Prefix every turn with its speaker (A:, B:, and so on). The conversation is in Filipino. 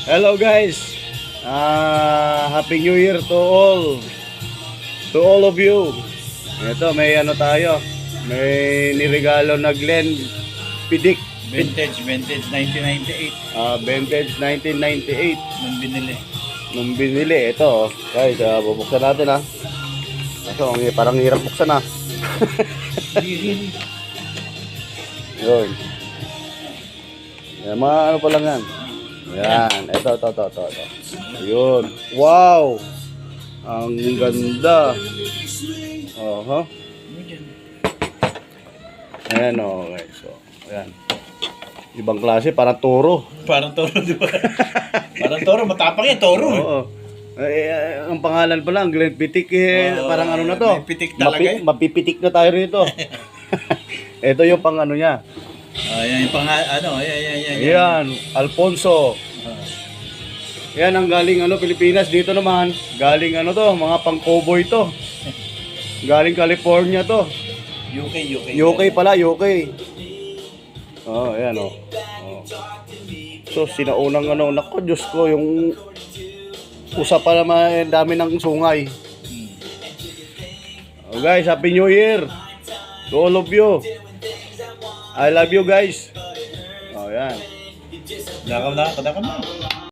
A: Hello guys. Happy New Year to all. To all of you. Ito, may ano tayo. May niregalo na Glenn Pidik.
B: Vintage 1998.
A: Vintage 1998.
B: Nung binili.
A: Nung binili. Ito, guys, bubuksan natin Kaso, parang hirap buksan Yun. Yan, mga ano pa lang yan. Yan. Ito. Yun. Wow! Ang ganda. Ayan okay. So, ayan. Ibang klase, parang toro.
B: Parang toro, di ba? Parang toro, matapang yan, toro.
A: Oo. Ang pangalan pa lang, Glenn Pitik parang ano na to.
B: May pitik talaga
A: Mapipitik na tayo rito. Ito yung pang ano niya.
B: Yan yung yan.
A: Ayan, Alfonso. Yan ang galing Pilipinas. Dito naman, galing mga pang-cowboy to. Galing California to. UK pala, UK. Ayan So, sinaunang nako, Diyos ko, yung usapan naman, dami ng sungay. Guys, Happy New Year to all of you. I love you guys. Ayan.
B: Kadakam na.